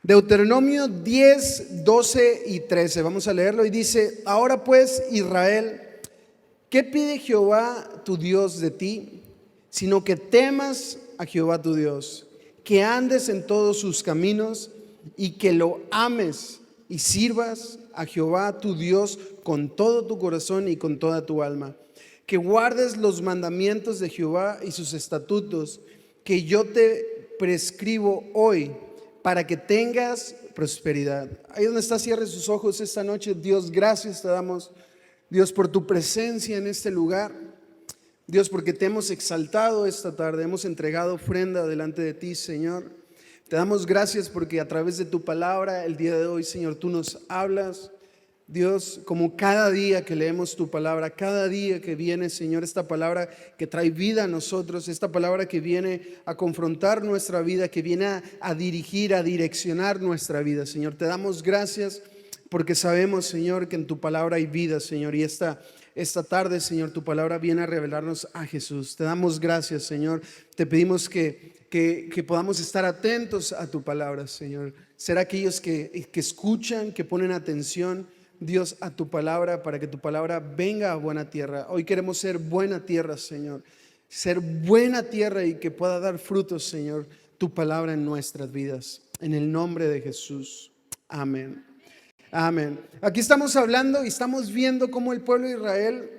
Deuteronomio 10, 12 y 13. Vamos a leerlo y dice: Ahora pues, Israel, ¿qué pide Jehová tu Dios de ti? Sino que temas a Jehová tu Dios, que andes en todos sus caminos y que lo ames y sirvas a Jehová tu Dios con todo tu corazón y con toda tu alma. Que guardes los mandamientos de Jehová y sus estatutos que yo te prescribo hoy, para que tengas prosperidad. Ahí donde está, cierre sus ojos esta noche. Dios, gracias te damos, Dios, por tu presencia en este lugar. Dios, porque te hemos exaltado esta tarde, hemos entregado ofrenda delante de ti, Señor. Te damos gracias porque a través de tu palabra el día de hoy, Señor, tú nos hablas. Dios, como cada día que leemos tu palabra, cada día que viene, Señor, esta palabra que trae vida a nosotros, esta palabra que viene a confrontar nuestra vida, que viene a dirigir, a direccionar nuestra vida, Señor. Te damos gracias porque sabemos, Señor, que en tu palabra hay vida, Señor, y esta tarde, Señor, tu palabra viene a revelarnos a Jesús. Te damos gracias, Señor. Te pedimos que podamos estar atentos a tu palabra, Señor. Ser aquellos que escuchan, que ponen atención, Dios, a tu palabra, para que tu palabra venga a buena tierra. Hoy queremos ser buena tierra, Señor. Ser buena tierra y que pueda dar frutos, Señor, tu palabra en nuestras vidas. En el nombre de Jesús. Amén. Amén. Aquí estamos hablando y estamos viendo cómo el pueblo de Israel,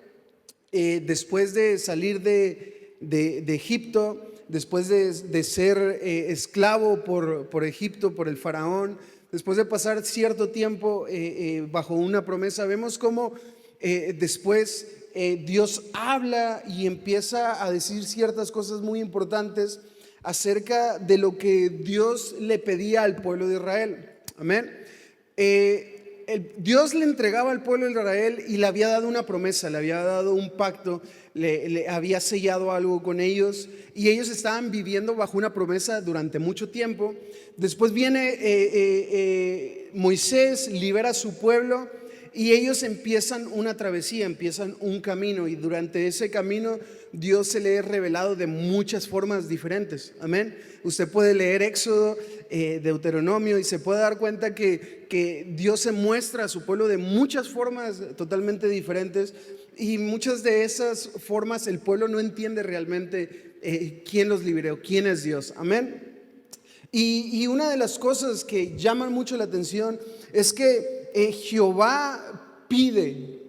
después de salir de Egipto, después de ser esclavo por Egipto, por el faraón, después de pasar cierto tiempo bajo una promesa, vemos cómo después Dios habla y empieza a decir ciertas cosas muy importantes acerca de lo que Dios le pedía al pueblo de Israel. Amén. Dios le entregaba al pueblo de Israel y le había dado una promesa, le había dado un pacto, le había sellado algo con ellos, y ellos estaban viviendo bajo una promesa durante mucho tiempo. Después viene Moisés, libera a su pueblo y ellos empiezan una travesía, empiezan un camino, y durante ese camino Dios se le ha revelado de muchas formas diferentes. Amén. Usted puede leer Éxodo, Deuteronomio, y se puede dar cuenta que Dios se muestra a su pueblo de muchas formas totalmente diferentes, y muchas de esas formas el pueblo no entiende realmente quién los liberó, quién es Dios. Amén. Y una de las cosas que llaman mucho la atención es que Jehová pide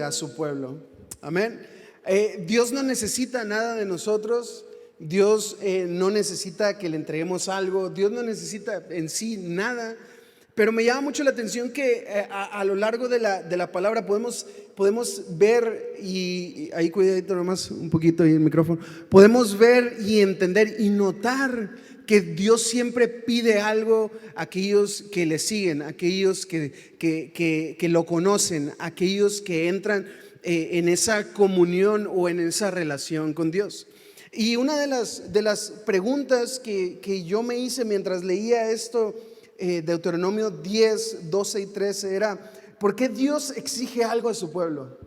a su pueblo. Amén. Dios no necesita nada de nosotros. Dios no necesita que le entreguemos algo. Dios no necesita en sí nada. Pero me llama mucho la atención que a lo largo de la palabra podemos ver, y ahí cuidadito nomás un poquito ahí el micrófono, podemos ver y entender y notar que Dios siempre pide algo a aquellos que le siguen, a aquellos que lo conocen, a aquellos que entran en esa comunión o en esa relación con Dios. Y una de las preguntas que yo me hice mientras leía esto, Deuteronomio 10, 12 y 13, era: ¿por qué Dios exige algo a su pueblo?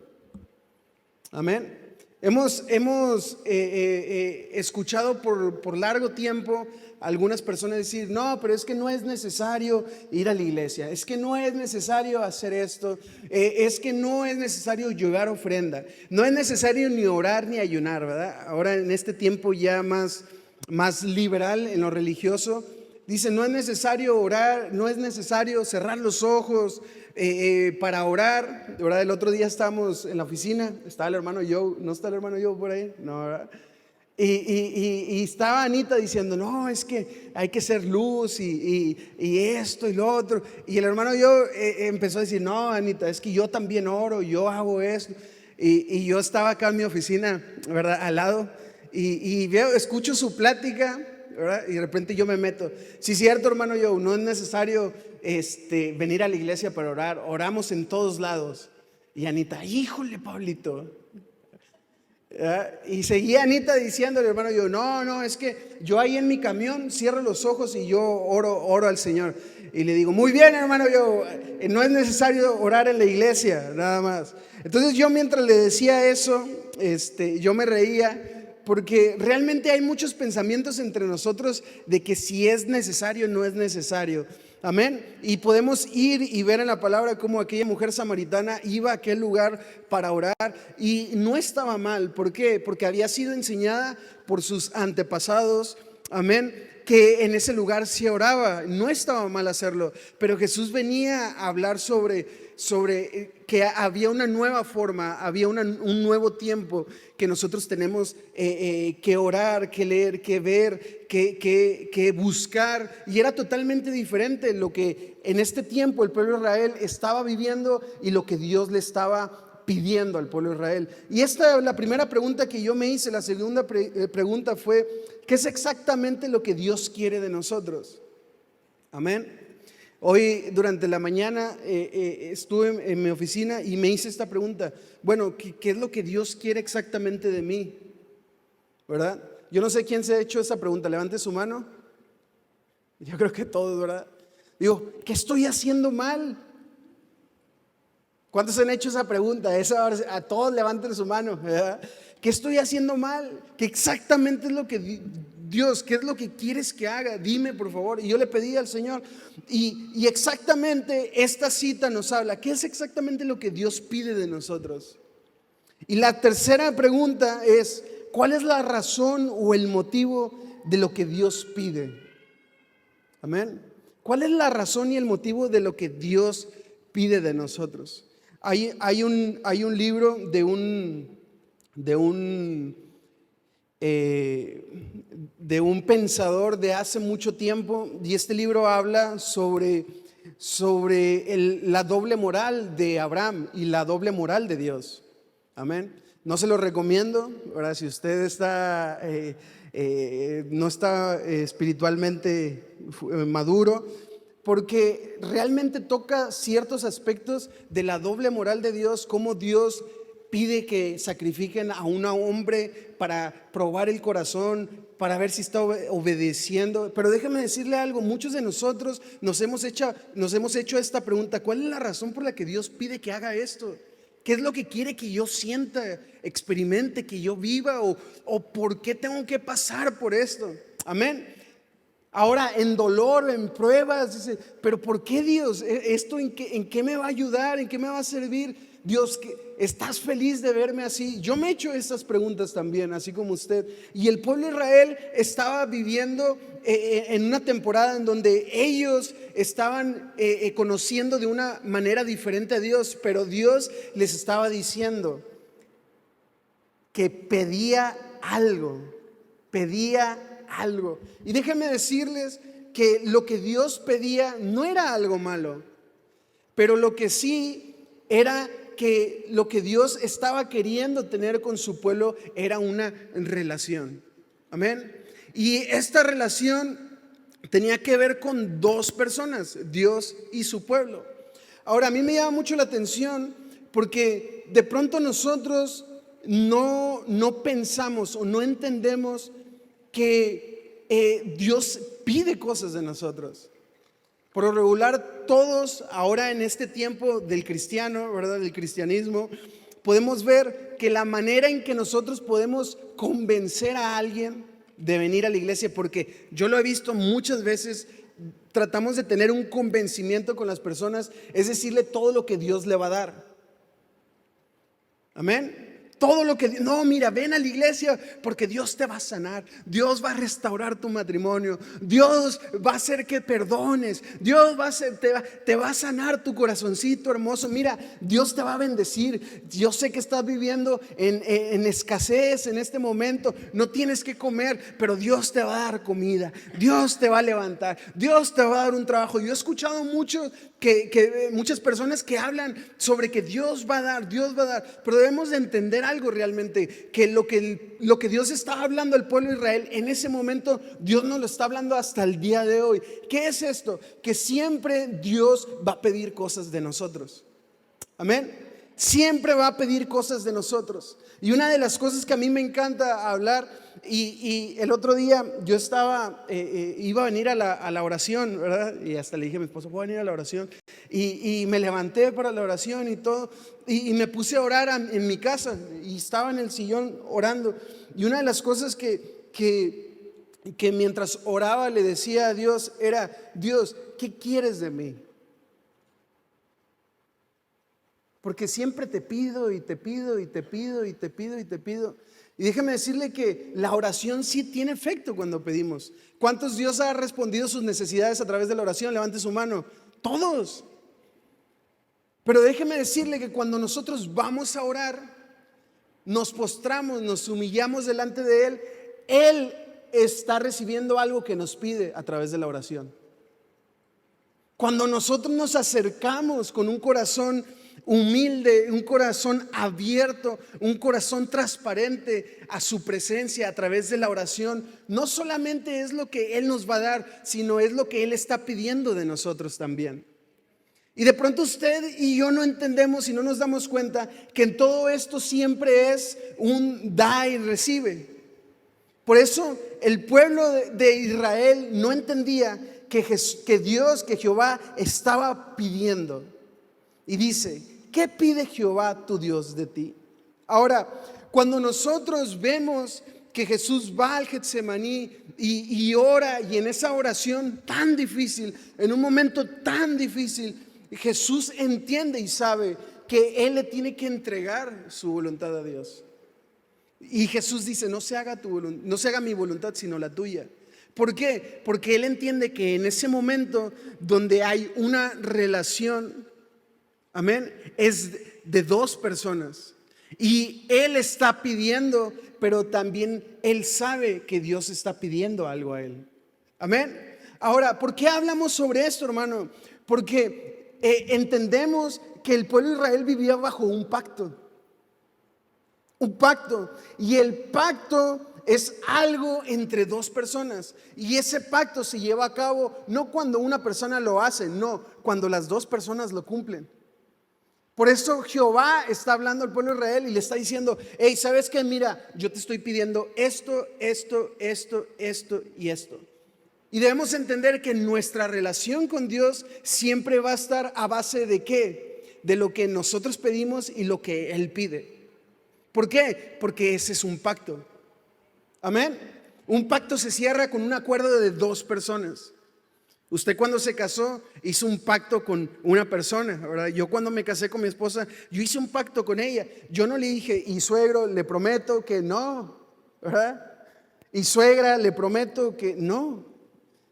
Amén. Hemos escuchado por largo tiempo algunas personas decir: no, pero es que no es necesario ir a la iglesia, es que no es necesario hacer esto, es que no es necesario llevar ofrenda, no es necesario ni orar ni ayunar, ¿verdad? Ahora en este tiempo ya más liberal en lo religioso, dice: no es necesario orar, no es necesario cerrar los ojos para orar. ¿Verdad? El otro día estábamos en la oficina, estaba el hermano Joe. ¿No está el hermano Joe por ahí? No, ¿verdad? Y estaba Anita diciendo: no, es que hay que ser luz y esto y lo otro. Y el hermano Joe empezó a decir: no, Anita, es que yo también oro, yo hago esto. Y yo estaba acá en mi oficina, ¿verdad?, al lado, y escucho su plática, ¿verdad? Y de repente yo me meto: sí, cierto, hermano Joe, no es necesario venir a la iglesia para orar, oramos en todos lados. Y Anita: híjole, Pablito. Y seguía Anita diciéndole, hermano, yo: no, es que yo ahí en mi camión cierro los ojos y yo oro al Señor. Y le digo: muy bien, hermano, no es necesario orar en la iglesia, nada más. Entonces yo, mientras le decía eso, yo me reía, porque realmente hay muchos pensamientos entre nosotros de que si es necesario o no es necesario. Amén. Y podemos ir y ver en la palabra cómo aquella mujer samaritana iba a aquel lugar para orar y no estaba mal. ¿Por qué? Porque había sido enseñada por sus antepasados. Amén. Que en ese lugar se oraba, no estaba mal hacerlo, pero Jesús venía a hablar sobre que había una nueva forma, había un nuevo tiempo que nosotros tenemos que orar, que leer, que ver, que buscar, y era totalmente diferente lo que en este tiempo el pueblo de Israel estaba viviendo y lo que Dios le estaba pidiendo al pueblo de Israel. Y esta es la primera pregunta que yo me hice. La segunda pregunta fue: ¿qué es exactamente lo que Dios quiere de nosotros? Amén. Hoy durante la mañana estuve en mi oficina y me hice esta pregunta. Bueno, ¿qué es lo que Dios quiere exactamente de mí? ¿Verdad? Yo no sé quién se ha hecho esa pregunta. Levante su mano. Yo creo que todos, ¿verdad? Digo, ¿qué estoy haciendo mal? ¿Cuántos han hecho esa pregunta? A todos levanten su mano, ¿verdad? ¿Qué estoy haciendo mal? ¿Qué exactamente es lo que Dios, qué es lo que quieres que haga? Dime, por favor. Y yo le pedí al Señor. Y exactamente esta cita nos habla. ¿Qué es exactamente lo que Dios pide de nosotros? Y la tercera pregunta es: ¿cuál es la razón o el motivo de lo que Dios pide? Amén. ¿Cuál es la razón y el motivo de lo que Dios pide de nosotros? Hay un libro de un pensador de hace mucho tiempo, y este libro habla sobre la doble moral de Abraham y la doble moral de Dios. Amén. No se lo recomiendo. Ahora, si usted no está espiritualmente maduro, porque realmente toca ciertos aspectos de la doble moral de Dios, cómo Dios pide que sacrifiquen a un hombre para probar el corazón, para ver si está obedeciendo. Pero déjeme decirle algo: muchos de nosotros nos hemos hecho esta pregunta: ¿cuál es la razón por la que Dios pide que haga esto? ¿Qué es lo que quiere que yo sienta, experimente, que yo viva? ¿O por qué tengo que pasar por esto? Amén. Ahora, en dolor, en pruebas, dice, pero ¿por qué, Dios? ¿Esto en qué me va a ayudar? ¿En qué me va a servir? Dios, ¿estás feliz de verme así? Yo me he hecho estas preguntas también, así como usted. Y el pueblo de Israel estaba viviendo en una temporada en donde ellos estaban conociendo de una manera diferente a Dios, pero Dios les estaba diciendo que pedía algo. Y déjenme decirles que lo que Dios pedía no era algo malo, pero lo que sí era que lo que Dios estaba queriendo tener con su pueblo era una relación. Amén. Y esta relación tenía que ver con dos personas, Dios y su pueblo. Ahora, a mí me llama mucho la atención porque de pronto nosotros no pensamos o no entendemos que Dios pide cosas de nosotros. Por lo regular, todos ahora en este tiempo del cristiano, ¿verdad? Del cristianismo, podemos ver que la manera en que nosotros podemos convencer a alguien de venir a la iglesia, porque yo lo he visto muchas veces, tratamos de tener un convencimiento con las personas, es decirle todo lo que Dios le va a dar. Amén. Todo lo que, no, mira, ven a la iglesia porque Dios te va a sanar, Dios va a restaurar tu matrimonio, Dios va a hacer que perdones, Dios te va a sanar tu corazoncito hermoso. Mira, Dios te va a bendecir. Yo sé que estás viviendo en escasez en este momento, no tienes que comer, pero Dios te va a dar comida, Dios te va a levantar, Dios te va a dar un trabajo. Yo he escuchado muchas personas que hablan sobre que Dios va a dar, pero debemos de entender algo realmente, que lo que Dios estaba hablando al pueblo de Israel en ese momento, Dios nos lo está hablando hasta el día de hoy. ¿Qué es esto? Que siempre Dios va a pedir cosas de nosotros. Amén. Siempre va a pedir cosas de nosotros. Y una de las cosas que a mí me encanta hablar, y el otro día yo iba a venir a la oración, ¿verdad? Y hasta le dije a mi esposo, voy a venir a la oración. Y me levanté para la oración y todo. Y me puse a orar en mi casa. Y estaba en el sillón orando. Y una de las cosas que mientras oraba le decía a Dios era: Dios, ¿qué quieres de mí? Porque siempre te pido y te pido y te pido y te pido y te pido. Y déjeme decirle que la oración sí tiene efecto cuando pedimos. ¿Cuántos Dios ha respondido sus necesidades a través de la oración? Levante su mano. Todos. Pero déjeme decirle que cuando nosotros vamos a orar, nos postramos, nos humillamos delante de Él, Él está recibiendo algo que nos pide a través de la oración. Cuando nosotros nos acercamos con un corazón humilde, un corazón abierto, un corazón transparente a su presencia a través de la oración, no solamente es lo que Él nos va a dar, sino es lo que Él está pidiendo de nosotros también. Y de pronto usted y yo no entendemos y no nos damos cuenta que en todo esto siempre es un da y recibe. Por eso el pueblo de Israel no entendía que Dios, que Jehová estaba pidiendo. Y dice: ¿qué pide Jehová tu Dios de ti? Ahora, cuando nosotros vemos que Jesús va al Getsemaní y ora, y en esa oración tan difícil, en un momento tan difícil, Jesús entiende y sabe que Él le tiene que entregar su voluntad a Dios. Y Jesús dice: no se haga mi voluntad sino la tuya. ¿Por qué? Porque Él entiende que en ese momento donde hay una relación, amén, es de dos personas. Y Él está pidiendo, pero también Él sabe que Dios está pidiendo algo a Él. Amén. Ahora, ¿por qué hablamos sobre esto, hermano? Porque entendemos que el pueblo de Israel vivía bajo un pacto. Un pacto. Y el pacto es algo entre dos personas. Y ese pacto se lleva a cabo no cuando una persona lo hace, no, cuando las dos personas lo cumplen. Por eso Jehová está hablando al pueblo de Israel y le está diciendo: hey, ¿sabes qué? Mira, yo te estoy pidiendo esto, esto, esto, esto y esto. Y debemos entender que nuestra relación con Dios siempre va a estar a base de ¿qué? De lo que nosotros pedimos y lo que Él pide. ¿Por qué? Porque ese es un pacto. Amén. Un pacto se cierra con un acuerdo de dos personas. Usted cuando se casó hizo un pacto con una persona, ¿verdad? Yo cuando me casé con mi esposa, yo hice un pacto con ella. Yo no le dije: y suegro, le prometo que no, ¿verdad? Y suegra, le prometo que no.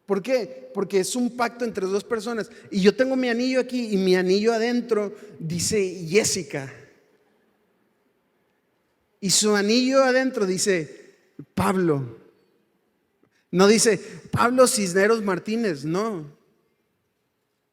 ¿Por qué? Porque es un pacto entre dos personas. Y yo tengo mi anillo aquí y mi anillo adentro dice Jessica. Y su anillo adentro dice Pablo. No dice Pablo Cisneros Martínez, no.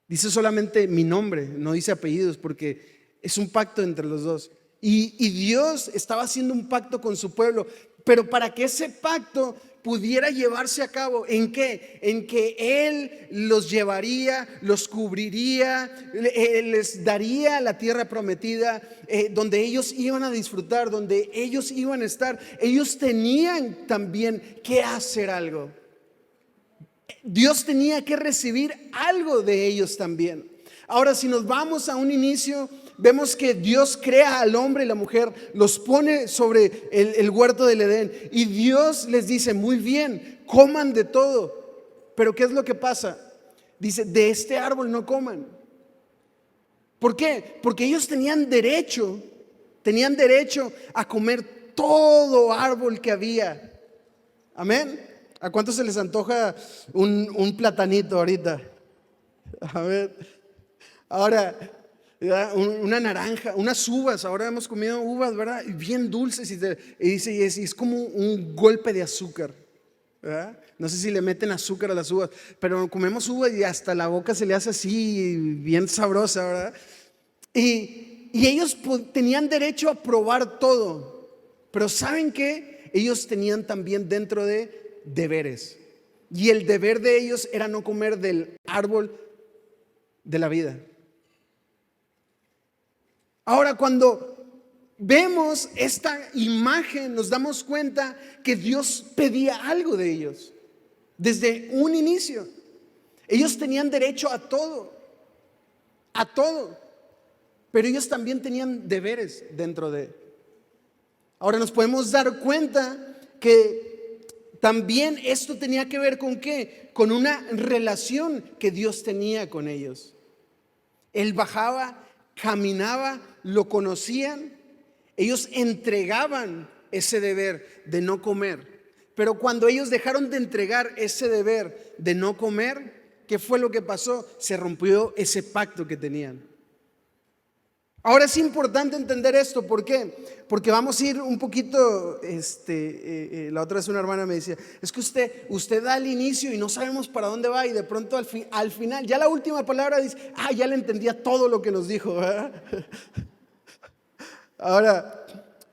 Dice solamente mi nombre, no dice apellidos, porque es un pacto entre los dos. Y Dios estaba haciendo un pacto con su pueblo, pero para que ese pacto pudiera llevarse a cabo, ¿en qué? En que Él los llevaría, los cubriría, les daría la tierra prometida, donde ellos iban a disfrutar, donde ellos iban a estar. Ellos tenían también que hacer algo. Dios tenía que recibir algo de ellos también. Ahora, si nos vamos a un inicio, vemos que Dios crea al hombre y la mujer, los pone sobre el huerto del Edén, y Dios les dice: muy bien, coman de todo. Pero ¿qué es lo que pasa? Dice: de este árbol no coman. ¿Por qué? Porque ellos tenían derecho a comer todo árbol que había. Amén. ¿A cuántos se les antoja un platanito ahorita? A ver. Ahora, una naranja, unas uvas. Ahora hemos comido uvas, ¿verdad? Bien dulces. Y dice, y es como un golpe de azúcar, ¿verdad? No sé si le meten azúcar a las uvas, pero comemos uvas y hasta la boca se le hace así, bien sabrosa, ¿verdad? Y ellos tenían derecho a probar todo. Pero ¿saben qué? Ellos tenían también dentro de deberes. Y el deber de ellos era no comer del árbol de la vida. Ahora, cuando vemos esta imagen, nos damos cuenta que Dios pedía algo de ellos desde un inicio. Ellos tenían derecho a todo, pero ellos también tenían deberes dentro de. Ahora nos podemos dar cuenta que también esto tenía que ver con ¿qué? Con una relación que Dios tenía con ellos. Él bajaba, caminaba, lo conocían, ellos entregaban ese deber de no comer. Pero cuando ellos dejaron de entregar ese deber de no comer, ¿qué fue lo que pasó? Se rompió ese pacto que tenían. Ahora es importante entender esto. ¿Por qué? Porque vamos a ir un poquito, la otra vez una hermana me decía, es que usted da el inicio y no sabemos para dónde va, y de pronto al final, ya la última palabra dice, ya le entendía todo lo que nos dijo, ¿verdad? Ahora,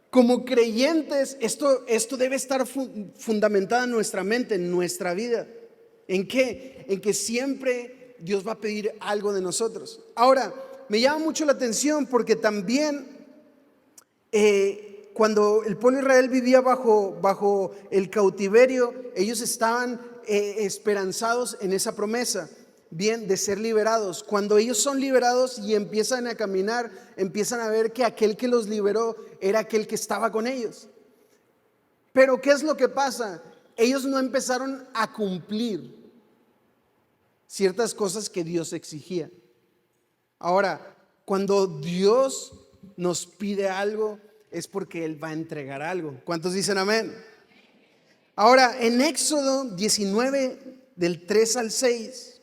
como creyentes, esto debe estar fundamentado en nuestra mente, en nuestra vida. ¿En qué? En que siempre Dios va a pedir algo de nosotros. Ahora, me llama mucho la atención porque también cuando el pueblo de Israel vivía bajo el cautiverio, ellos estaban esperanzados en esa promesa, bien, de ser liberados. Cuando ellos son liberados y empiezan a caminar, empiezan a ver que aquel que los liberó era aquel que estaba con ellos. Pero ¿qué es lo que pasa? Ellos no empezaron a cumplir ciertas cosas que Dios exigía. Ahora, cuando Dios nos pide algo, es porque Él va a entregar algo. ¿Cuántos dicen amén? Ahora, en Éxodo 19, del 3 al 6,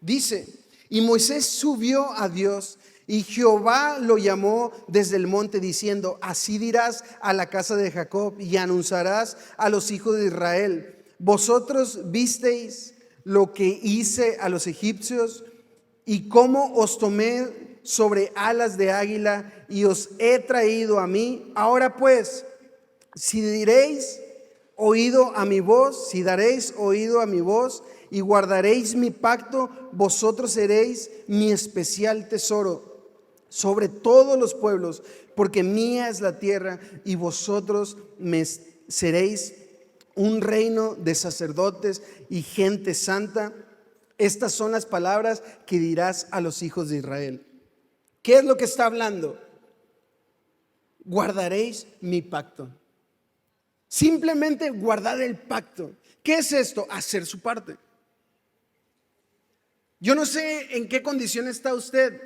dice, y Moisés subió a Dios, y Jehová lo llamó desde el monte diciendo, así dirás a la casa de Jacob y anunciarás a los hijos de Israel, vosotros visteis lo que hice a los egipcios y cómo os tomé sobre alas de águila y os he traído a mí. Ahora pues, si diréis oído a mi voz, si daréis oído a mi voz y guardaréis mi pacto, vosotros seréis mi especial tesoro sobre todos los pueblos, porque mía es la tierra y vosotros me seréis un reino de sacerdotes y gente santa. Estas son las palabras que dirás a los hijos de Israel. ¿Qué es lo que está hablando? Guardaréis mi pacto. Simplemente guardar el pacto. ¿Qué es esto? Hacer su parte. Yo no sé en qué condición está usted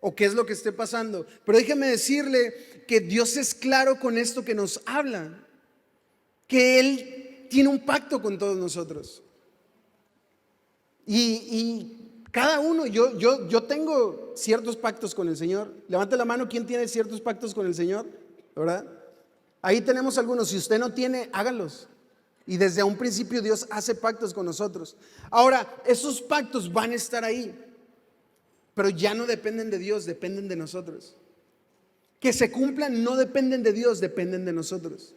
o qué es lo que esté pasando, pero déjeme decirle que Dios es claro con esto que nos habla, que Él tiene un pacto con todos nosotros. Y cada uno, yo tengo ciertos pactos con el Señor. Levante la mano, ¿quién tiene ciertos pactos con el Señor? ¿Verdad? Ahí tenemos algunos. Si usted no tiene, hágalos. Y desde un principio Dios hace pactos con nosotros. Ahora, esos pactos van a estar ahí, pero ya no dependen de Dios, dependen de nosotros. Que se cumplan no dependen de Dios, dependen de nosotros.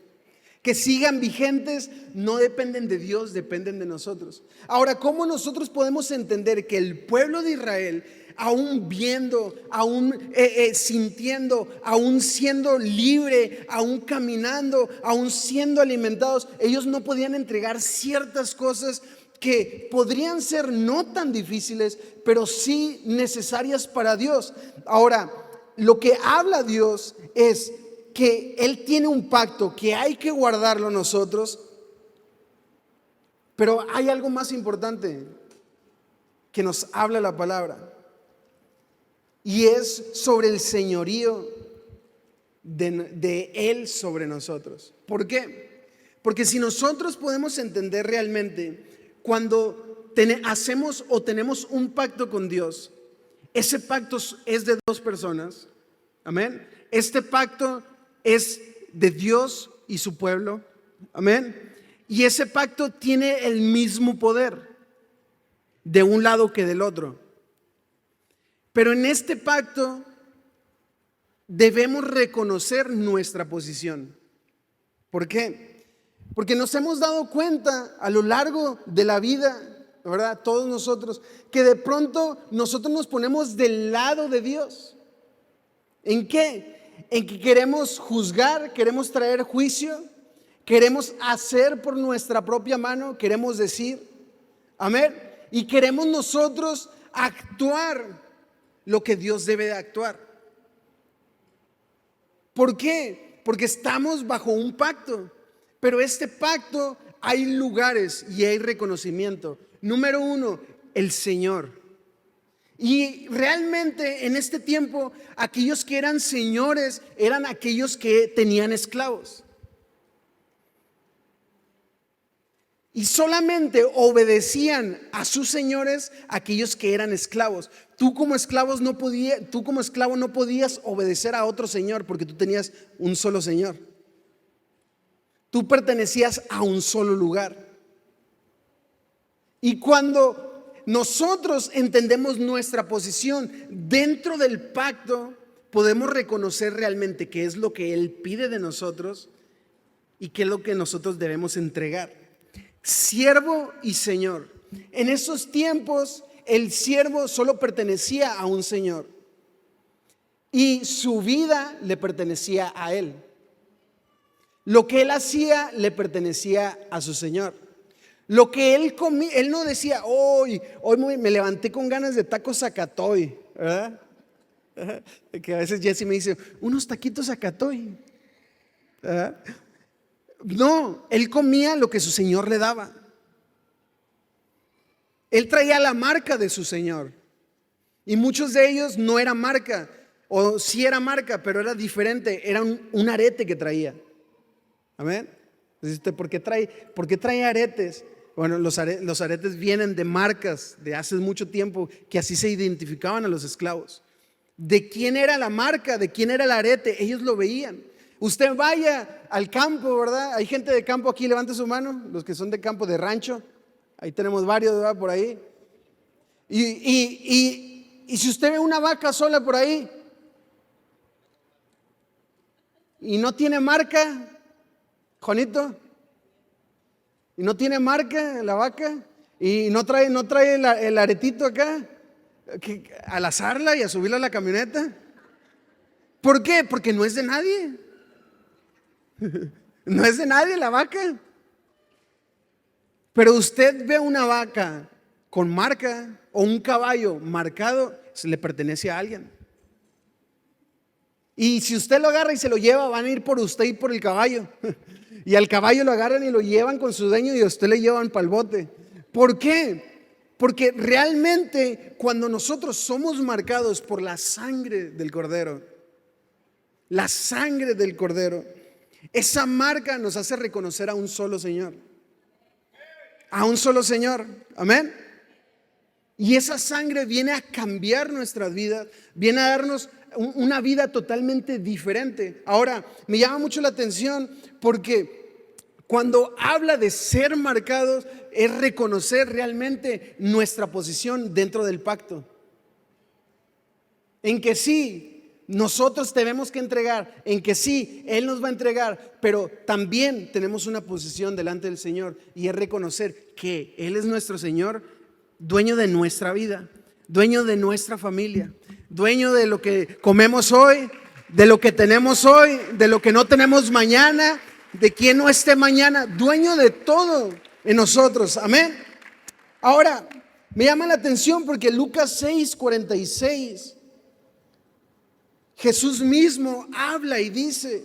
Que sigan vigentes no dependen de Dios, dependen de nosotros. Ahora, ¿cómo nosotros podemos entender que el pueblo de Israel, aún viendo, aún sintiendo, aún siendo libre, aún caminando, aún siendo alimentados, ellos no podían entregar ciertas cosas que podrían ser no tan difíciles, pero sí necesarias para Dios? Ahora, lo que habla Dios es que Él tiene un pacto que hay que guardarlo nosotros, pero hay algo más importante que nos habla la palabra, y es sobre el señorío de Él sobre nosotros. ¿Por qué? Porque si nosotros podemos entender realmente cuando hacemos o tenemos un pacto con Dios, ese pacto es de dos personas. Amén. Este pacto es de Dios y su pueblo. Amén. Y ese pacto tiene el mismo poder de un lado que del otro. Pero en este pacto debemos reconocer nuestra posición. ¿Por qué? Porque nos hemos dado cuenta a lo largo de la vida, ¿verdad? Todos nosotros, que de pronto nosotros nos ponemos del lado de Dios. ¿En qué? En que queremos juzgar, queremos traer juicio, queremos hacer por nuestra propia mano, queremos decir, amén, y queremos nosotros actuar lo que Dios debe de actuar. ¿Por qué? Porque estamos bajo un pacto, pero este pacto hay lugares y hay reconocimiento. Número uno, el Señor. Y realmente en este tiempo, aquellos que eran señores eran aquellos que tenían esclavos. Y solamente obedecían a sus señores aquellos que eran esclavos. Tú como esclavo no podías obedecer a otro señor porque tú tenías un solo señor. Tú pertenecías a un solo lugar. Y cuando nosotros entendemos nuestra posición dentro del pacto, podemos reconocer realmente qué es lo que Él pide de nosotros y qué es lo que nosotros debemos entregar. Siervo y señor. En esos tiempos el siervo solo pertenecía a un señor y su vida le pertenecía a él. Lo que él hacía le pertenecía a su señor. Lo que él comía, él no decía, hoy me levanté con ganas de tacos Zacatoy, ¿verdad? Que a veces Jesse me dice, unos taquitos Zacatoy, ¿verdad? No, él comía lo que su señor le daba. Él traía la marca de su señor. Y muchos de ellos no era marca, o sí era marca, pero era diferente, era un arete que traía. Amén. Entonces, ¿por qué trae aretes? Bueno, los aretes vienen de marcas de hace mucho tiempo que así se identificaban a los esclavos. ¿De quién era la marca? ¿De quién era el arete? Ellos lo veían. Usted vaya al campo, ¿verdad? Hay gente de campo aquí, levante su mano, los que son de campo, de rancho. Ahí tenemos varios, ¿verdad? Por ahí. Y si usted ve una vaca sola por ahí y no tiene marca, Juanito, y no tiene marca la vaca y no trae el aretito acá, al asarla y a subirla a la camioneta. ¿Por qué? Porque no es de nadie. No es de nadie la vaca. Pero usted ve una vaca con marca o un caballo marcado, se le pertenece a alguien. Y si usted lo agarra y se lo lleva, van a ir por usted y por el caballo. Y al caballo lo agarran y lo llevan con su dueño y a usted le llevan para el bote. ¿Por qué? Porque realmente cuando nosotros somos marcados por la sangre del Cordero, la sangre del Cordero, esa marca nos hace reconocer a un solo Señor. A un solo Señor. Amén. Y esa sangre viene a cambiar nuestras vidas, viene a darnos una vida totalmente diferente. Ahora, me llama mucho la atención porque cuando habla de ser marcados, es reconocer realmente nuestra posición dentro del pacto. En que sí, nosotros tenemos que entregar, en que sí, Él nos va a entregar, pero también tenemos una posición delante del Señor y es reconocer que Él es nuestro Señor, dueño de nuestra vida, dueño de nuestra familia, dueño de lo que comemos hoy, de lo que tenemos hoy, de lo que no tenemos mañana, de quien no esté mañana, dueño de todo en nosotros. Amén. Ahora, me llama la atención porque Lucas 6:46, Jesús mismo habla y dice,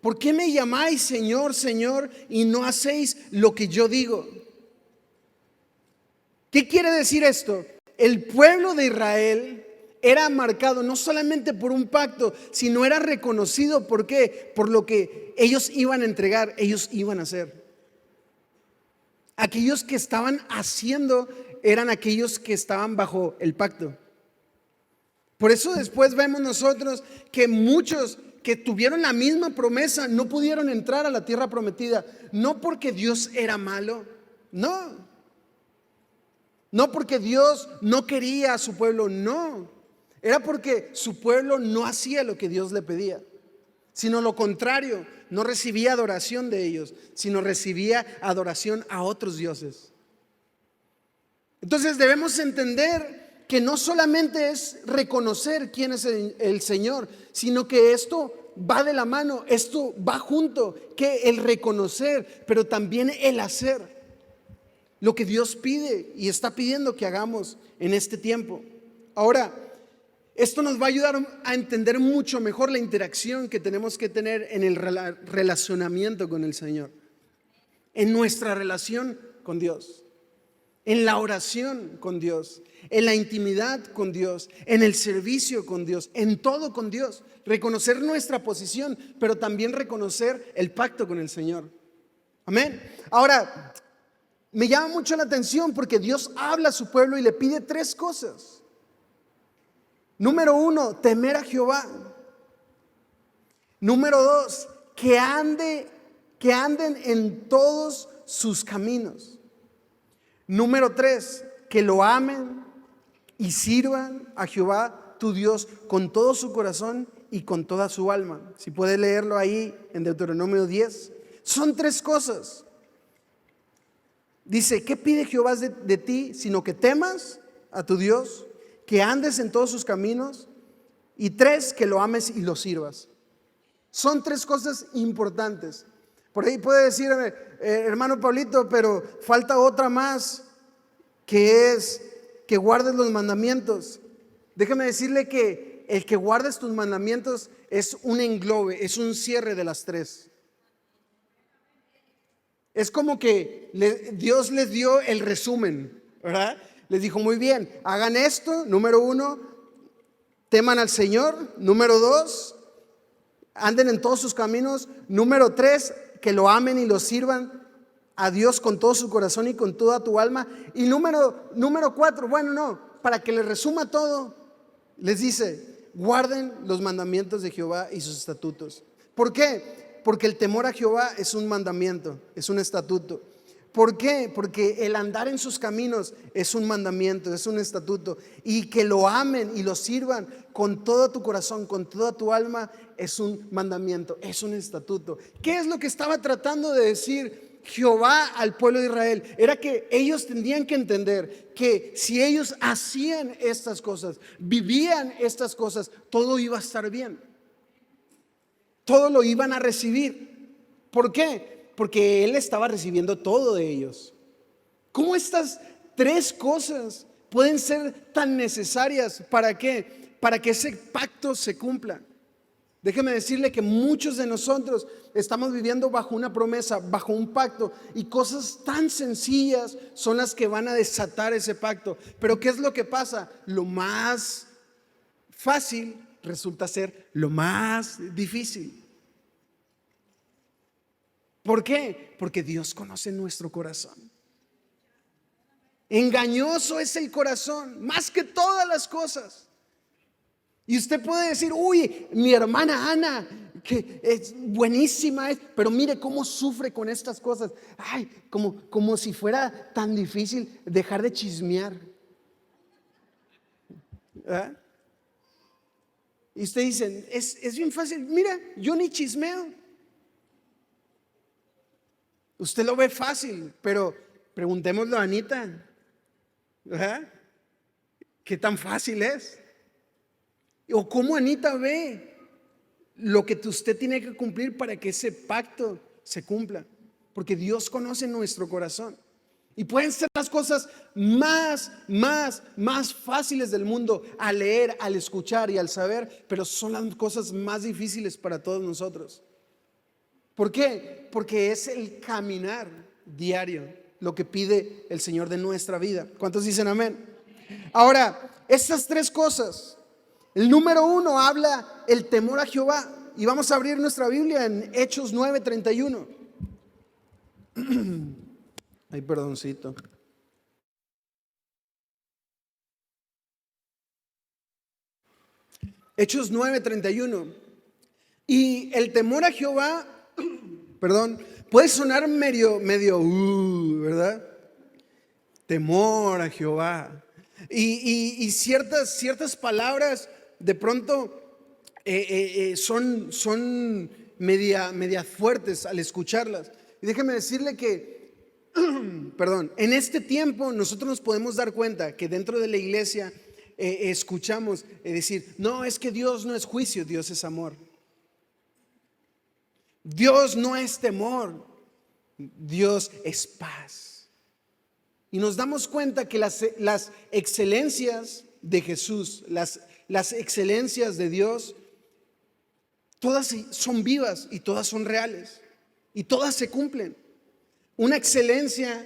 ¿por qué me llamáis Señor, Señor, y no hacéis lo que yo digo? ¿Qué quiere decir esto? El pueblo de Israel era marcado no solamente por un pacto, sino era reconocido ¿por qué? Por lo que ellos iban a entregar, ellos iban a hacer. Aquellos que estaban haciendo eran aquellos que estaban bajo el pacto. Por eso después vemos nosotros que muchos que tuvieron la misma promesa no pudieron entrar a la tierra prometida, no porque Dios era malo, no porque Dios no quería a su pueblo, no, era porque su pueblo no hacía lo que Dios le pedía. sino lo contrario, no recibía adoración de ellos, sino recibía adoración a otros dioses. Entonces debemos entender que no solamente es reconocer quién es el Señor, sino que esto va de la mano, esto va junto, que el reconocer, pero también el hacer lo que Dios pide y está pidiendo que hagamos en este tiempo. Ahora, esto nos va a ayudar a entender mucho mejor la interacción que tenemos que tener en el relacionamiento con el Señor, en nuestra relación con Dios, en la oración con Dios, en la intimidad con Dios, en el servicio con Dios, en todo con Dios. Reconocer nuestra posición, pero también reconocer el pacto con el Señor. Amén. Ahora, me llama mucho la atención porque Dios habla a su pueblo y le pide 3 cosas. Número 1, temer a Jehová. Número 2, que anden en todos sus caminos. Número 3, que lo amen y sirvan a Jehová tu Dios con todo su corazón y con toda su alma. Si puede leerlo ahí en Deuteronomio 10. Son 3 cosas. Dice, ¿qué pide Jehová de ti? Sino que temas a tu Dios, que andes en todos sus caminos, y 3, que lo ames y lo sirvas. Son 3 cosas importantes. Por ahí puede decir, hermano Pablito, pero falta otra más, que es que guardes los mandamientos. Déjeme decirle que el que guardes tus mandamientos es un englobe, es un cierre de las 3. Es como que Dios les dio el resumen, ¿verdad? Les dijo, muy bien, hagan esto, número 1, teman al Señor, número 2, anden en todos sus caminos, número 3, que lo amen y lo sirvan a Dios con todo su corazón y con toda tu alma, y número 4, bueno, no, para que les resuma todo, les dice, guarden los mandamientos de Jehová y sus estatutos. ¿Por qué? Porque el temor a Jehová es un mandamiento, es un estatuto. ¿Por qué? Porque el andar en sus caminos es un mandamiento, es un estatuto. Y que lo amen y lo sirvan con todo tu corazón, con toda tu alma, es un mandamiento, es un estatuto. ¿Qué es lo que estaba tratando de decir Jehová al pueblo de Israel? Era que ellos tendrían que entender que si ellos hacían estas cosas, vivían estas cosas, todo iba a estar bien. Todo lo iban a recibir. ¿Por qué? Porque Él estaba recibiendo todo de ellos. ¿Cómo estas 3 cosas pueden ser tan necesarias? ¿Para qué? Para que ese pacto se cumpla. Déjeme decirle que muchos de nosotros estamos viviendo bajo una promesa, bajo un pacto, y cosas tan sencillas son las que van a desatar ese pacto. Pero ¿qué es lo que pasa? Lo más fácil resulta ser lo más difícil. ¿Por qué? Porque Dios conoce nuestro corazón. Engañoso es el corazón, más que todas las cosas. Y usted puede decir, uy, mi hermana Ana, que es buenísima, pero mire cómo sufre con estas cosas. Ay, como si fuera tan difícil dejar de chismear. ¿Ah? Y usted dice, es bien fácil. Mira, yo ni chismeo. Usted lo ve fácil, pero preguntémoslo a Anita. ¿Verdad? ¿Qué tan fácil es? O cómo Anita ve lo que usted tiene que cumplir para que ese pacto se cumpla. Porque Dios conoce nuestro corazón. Y pueden ser las cosas más fáciles del mundo al leer, al escuchar y al saber, pero son las cosas más difíciles para todos nosotros. ¿Por qué? Porque es el caminar diario lo que pide el Señor de nuestra vida. ¿Cuántos dicen amén? Ahora, estas 3 cosas. El número 1 habla el temor a Jehová. Y vamos a abrir nuestra Biblia en Hechos 9:31. Ay, perdoncito. Hechos 9:31. Y el temor a Jehová, puede sonar medio, ¿verdad? Temor a Jehová. Y ciertas palabras de pronto son media fuertes al escucharlas. Y déjeme decirle que, perdón, en este tiempo nosotros nos podemos dar cuenta que dentro de la iglesia escuchamos decir, no, es que Dios no es juicio, Dios es amor. Dios no es temor, Dios es paz. Y nos damos cuenta que las excelencias de Jesús, las excelencias de Dios, todas son vivas y todas son reales y todas se cumplen. Una excelencia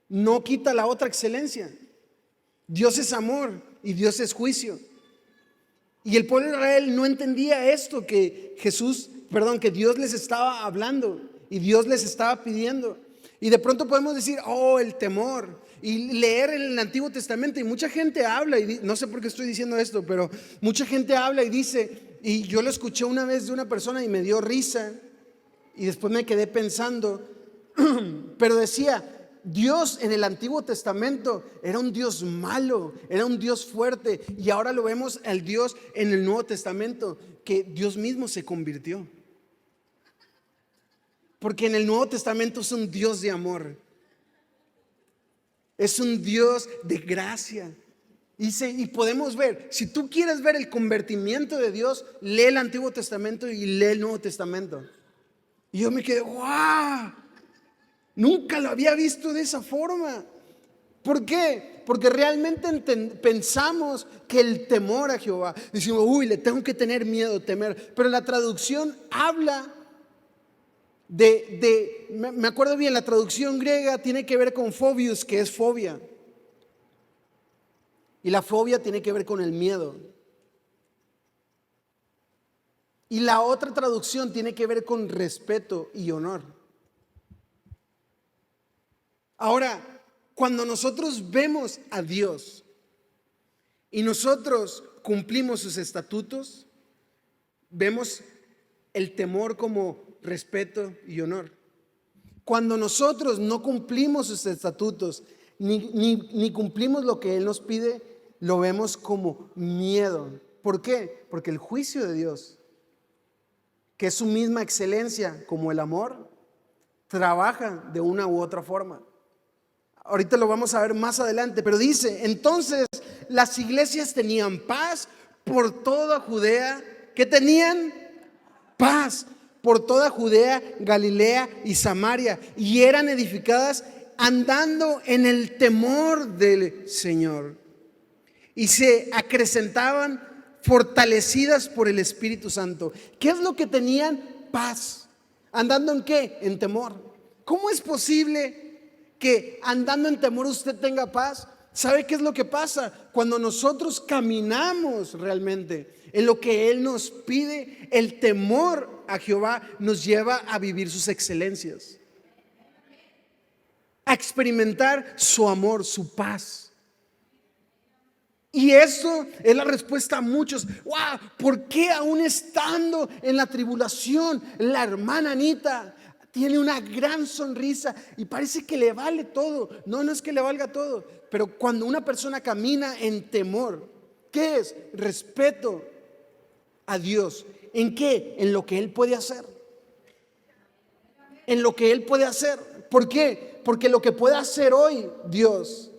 no quita la otra excelencia. Dios es amor y Dios es juicio. Y el pueblo de Israel no entendía esto que que Dios les estaba hablando y Dios les estaba pidiendo. Y de pronto podemos decir, oh, el temor. Y leer en el Antiguo Testamento, y mucha gente habla, y no sé por qué estoy diciendo esto, pero mucha gente habla y dice, y yo lo escuché una vez de una persona y me dio risa, y después me quedé pensando, pero decía, Dios en el Antiguo Testamento era un Dios malo, era un Dios fuerte, y ahora lo vemos al Dios en el Nuevo Testamento, que Dios mismo se convirtió. Porque en el Nuevo Testamento es un Dios de amor, es un Dios de gracia. Y podemos ver, si tú quieres ver el convertimiento de Dios, lee el Antiguo Testamento y lee el Nuevo Testamento. Y yo me quedé, wow, nunca lo había visto de esa forma. ¿Por qué? Porque realmente pensamos que el temor a Jehová, decimos, uy, le tengo que tener miedo, temer. Pero la traducción habla me acuerdo bien, la traducción griega tiene que ver con phobios, que es fobia. Y la fobia tiene que ver con el miedo. Y la otra traducción tiene que ver con respeto y honor. Ahora, cuando nosotros vemos a Dios y nosotros cumplimos sus estatutos, vemos el temor como respeto y honor. Cuando nosotros no cumplimos sus estatutos ni cumplimos lo que Él nos pide, lo vemos como miedo. ¿Por qué? Porque el juicio de Dios, que es su misma excelencia como el amor, trabaja de una u otra forma. Ahorita lo vamos a ver más adelante, pero dice, entonces las iglesias tenían paz por toda Judea. ¿Qué tenían? Paz por toda Judea, Galilea y Samaria, y eran edificadas andando en el temor del Señor, y se acrecentaban fortalecidas por el Espíritu Santo. ¿Qué es lo que tenían? Paz. ¿Andando en qué? En temor. ¿Cómo es posible que andando en temor usted tenga paz? ¿Sabe qué es lo que pasa? Cuando nosotros caminamos realmente en lo que Él nos pide, el temor a Jehová nos lleva a vivir sus excelencias, a experimentar su amor, su paz. Y eso es la respuesta a muchos. ¡Wow! ¿Por qué aún estando en la tribulación, la hermana Anita tiene una gran sonrisa y parece que le vale todo? No, no es que le valga todo, pero cuando una persona camina en temor, ¿qué es? Respeto a Dios. ¿En qué? En lo que Él puede hacer. En lo que Él puede hacer. ¿Por qué? Porque lo que puede hacer hoy Dios,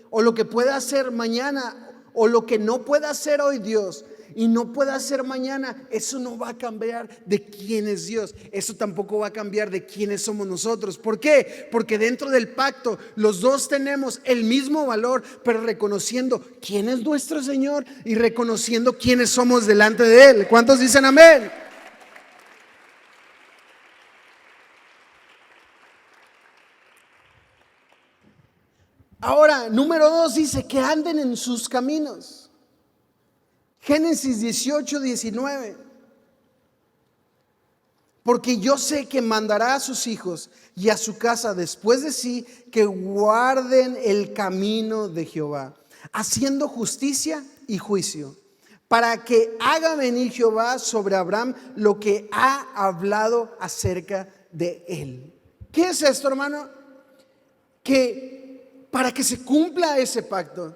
o lo que puede hacer mañana, o lo que no puede hacer hoy Dios y no puede hacer mañana, eso no va a cambiar de quién es Dios. Eso tampoco va a cambiar de quiénes somos nosotros. ¿Por qué? Porque dentro del pacto los dos tenemos el mismo valor, pero reconociendo quién es nuestro Señor y reconociendo quiénes somos delante de Él. ¿Cuántos dicen amén? Ahora, número 2 dice que anden en sus caminos. Génesis 18:19. Porque yo sé que mandará a sus hijos y a su casa después de sí que guarden el camino de Jehová, haciendo justicia y juicio, para que haga venir Jehová sobre Abraham lo que ha hablado acerca de él. ¿Qué es esto, hermano? Que para que se cumpla ese pacto,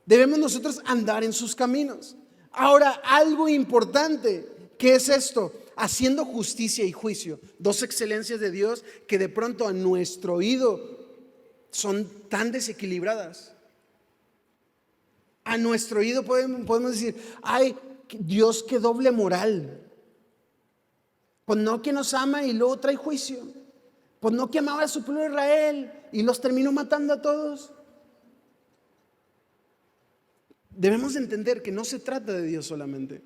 debemos nosotros andar en sus caminos. Ahora, algo importante, ¿qué es esto? Haciendo justicia y juicio, dos excelencias de Dios que de pronto a nuestro oído son tan desequilibradas. A nuestro oído podemos decir, ay, Dios, qué doble moral. Pues no, que nos ama y luego trae juicio. Pues no, que amaba a su pueblo Israel y los terminó matando a todos. Debemos entender que no se trata de Dios solamente.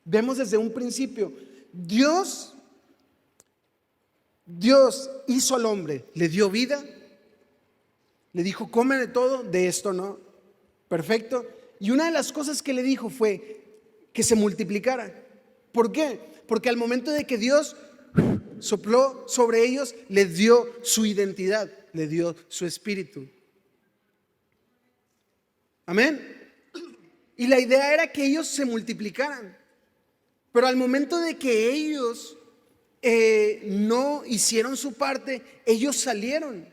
Vemos desde un principio, Dios hizo al hombre, le dio vida, le dijo, come de todo, de esto no. Perfecto. Y una de las cosas que le dijo fue que se multiplicara. ¿Por qué? Porque al momento de que Dios sopló sobre ellos, les dio su identidad, le dio su espíritu. Amén. Y la idea era que ellos se multiplicaran. Pero al momento de que ellos no hicieron su parte, ellos salieron.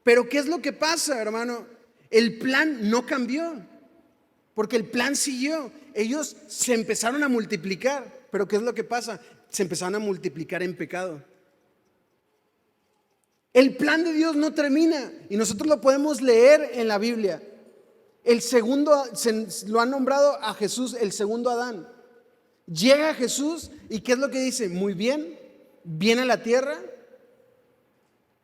Pero ¿qué es lo que pasa, hermano? El plan no cambió, porque el plan siguió. Ellos se empezaron a multiplicar. Pero ¿qué es lo que pasa? Se empezaron a multiplicar en pecado. El plan de Dios no termina, y nosotros lo podemos leer en la Biblia. El segundo, lo han nombrado a Jesús el segundo Adán. Llega Jesús y ¿qué es lo que dice? Muy bien, viene a la tierra